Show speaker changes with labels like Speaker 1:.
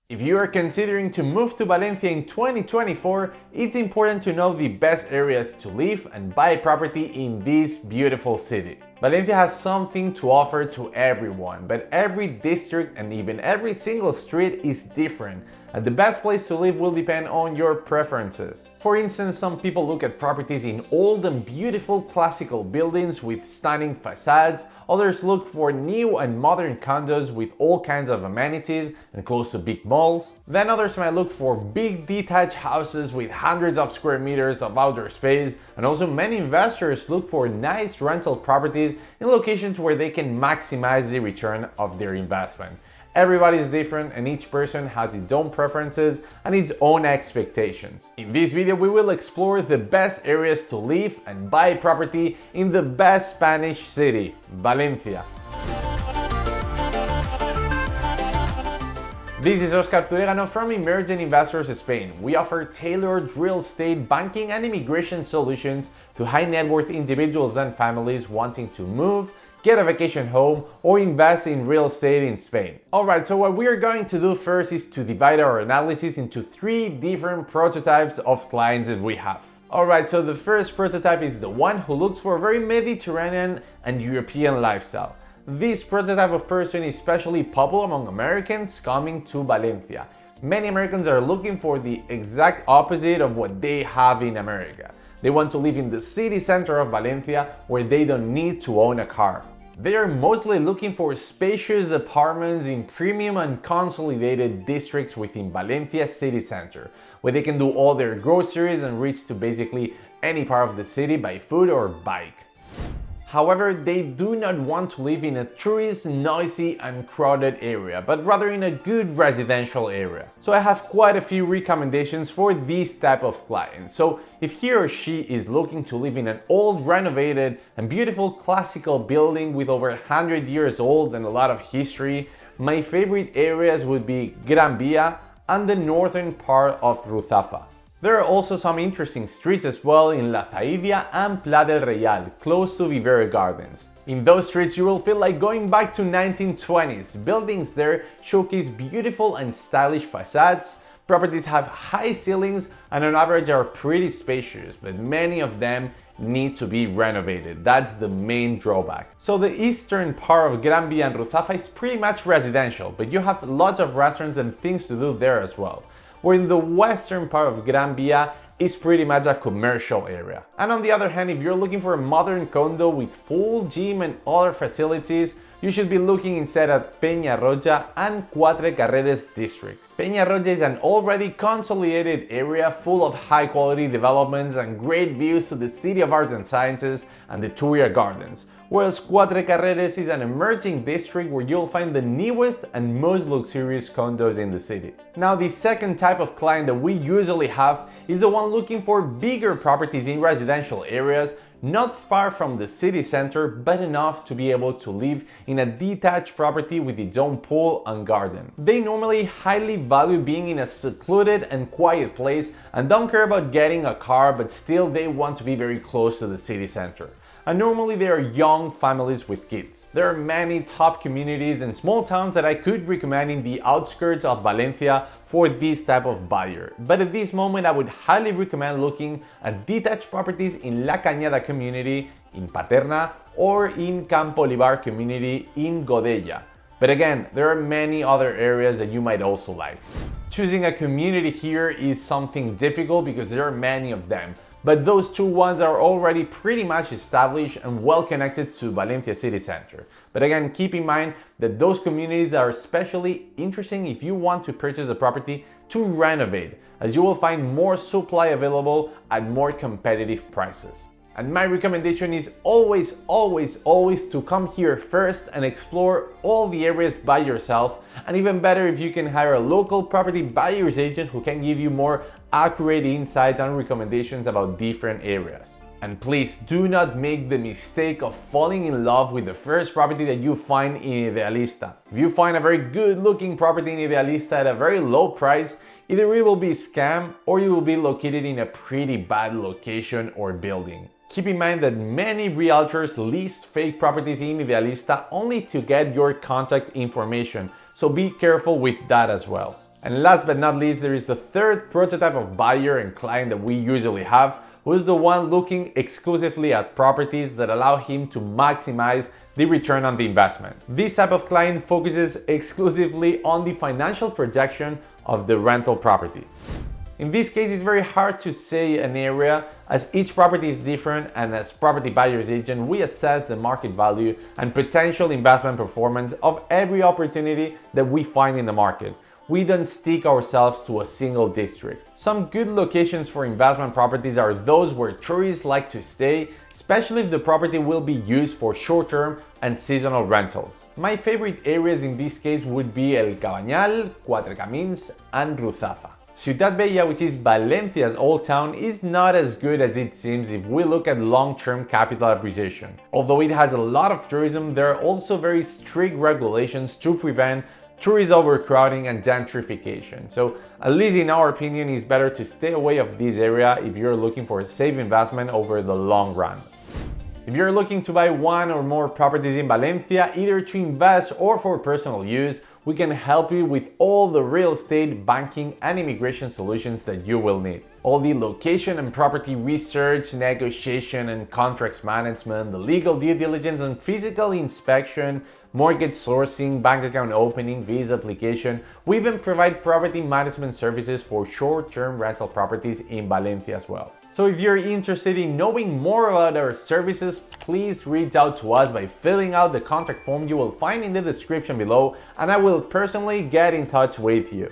Speaker 1: If you are considering to move to Valencia in 2024, it's important to know the best areas to live and buy property in this beautiful city. Valencia has something to offer to everyone, but every district and even every single street is different, and the best place to live will depend on your preferences. For instance, some people look at properties in old and beautiful classical buildings with stunning facades, others look for new and modern condos with all kinds of amenities and close to big malls. Then others might look for big detached houses with hundreds of square meters of outdoor space, and also many investors look for nice rental properties in locations where they can maximize the return of their investment. Everybody is different and each person has its own preferences and its own expectations. In this video, we will explore the best areas to live and buy property in the best Spanish city, Valencia. This is Oscar Turegano from Emerging Investors Spain. We offer tailored real estate, banking, and immigration solutions to high net worth individuals and families wanting to move, get a vacation home, or invest in real estate in Spain. Alright, so what we are going to do first is to divide our analysis into three different prototypes of clients that we have. Alright, so the first prototype is the one who looks for a very Mediterranean and European lifestyle. This prototype of person is especially popular among Americans coming to Valencia. Many Americans are looking for the exact opposite of what they have in America. They want to live in the city center of Valencia where they don't need to own a car. They are mostly looking for spacious apartments in premium and consolidated districts within Valencia city center, where they can do all their groceries and reach to basically any part of the city by foot or bike. However, they do not want to live in a tourist, noisy and crowded area, but rather in a good residential area. So I have quite a few recommendations for this type of client. So if he or she is looking to live in an old, renovated and beautiful classical building with over 100 years old and a lot of history, my favorite areas would be Gran Via and the northern part of Ruzafa. There are also some interesting streets as well in La Zaidia and Pla del Real, close to Vivero Gardens. In those streets you will feel like going back to 1920s. Buildings there showcase beautiful and stylish facades, properties have high ceilings and on average are pretty spacious, but many of them need to be renovated. That's the main drawback. So the eastern part of Gran Via and Ruzafa is pretty much residential, but you have lots of restaurants and things to do there as well. Where in the western part of Gran Via is pretty much a commercial area. And on the other hand, if you're looking for a modern condo with pool, gym and other facilities, you should be looking instead at Peñarroya and Quatre Carreras districts. Peñarroya is an already consolidated area full of high quality developments and great views to the City of Arts and Sciences and the Turia Gardens, whereas Quatre Carreras is an emerging district where you'll find the newest and most luxurious condos in the city. Now the second type of client that we usually have is the one looking for bigger properties in residential areas, not far from the city center, but enough to be able to live in a detached property with its own pool and garden. They normally highly value being in a secluded and quiet place and don't care about getting a car, but still they want to be very close to the city center. And normally they are young families with kids. There are many top communities and small towns that I could recommend in the outskirts of Valencia for this type of buyer. But at this moment I would highly recommend looking at detached properties in La Cañada community, in Paterna, or in Campo Olivar community in Godella. But again, there are many other areas that you might also like. Choosing a community here is something difficult because there are many of them. But those two ones are already pretty much established and well connected to Valencia city center. But again, keep in mind that those communities are especially interesting if you want to purchase a property to renovate, as you will find more supply available at more competitive prices. And my recommendation is always to come here first and explore all the areas by yourself, and even better if you can hire a local property buyer's agent who can give you more accurate insights and recommendations about different areas. And please do not make the mistake of falling in love with the first property that you find in Idealista. If you find a very good looking property in Idealista at a very low price, either it will be a scam or you will be located in a pretty bad location or building. Keep in mind that many realtors list fake properties in Idealista only to get your contact information, so be careful with that as well. And last but not least, there is the third prototype of buyer and client that we usually have, who is the one looking exclusively at properties that allow him to maximize the return on the investment. This type of client focuses exclusively on the financial projection of the rental property. In this case, it's very hard to say an area as each property is different, and as property buyer's agent, we assess the market value and potential investment performance of every opportunity that we find in the market. We don't stick ourselves to a single district. Some good locations for investment properties are those where tourists like to stay, especially if the property will be used for short-term and seasonal rentals. My favorite areas in this case would be El Cabañal, Cuatro Camins, and Ruzafa. Ciudad Bella, which is Valencia's old town, is not as good as it seems if we look at long-term capital appreciation. Although it has a lot of tourism, there are also very strict regulations to prevent tourist overcrowding and gentrification. So, at least in our opinion, it's better to stay away of this area if you're looking for a safe investment over the long run. If you're looking to buy one or more properties in Valencia, either to invest or for personal use, we can help you with all the real estate, banking, and immigration solutions that you will need. All the location and property research, negotiation and contracts management, the legal due diligence and physical inspection, mortgage sourcing, bank account opening, visa application. We even provide property management services for short-term rental properties in Valencia as well. So if you're interested in knowing more about our services, please reach out to us by filling out the contact form you will find in the description below, and I will personally get in touch with you.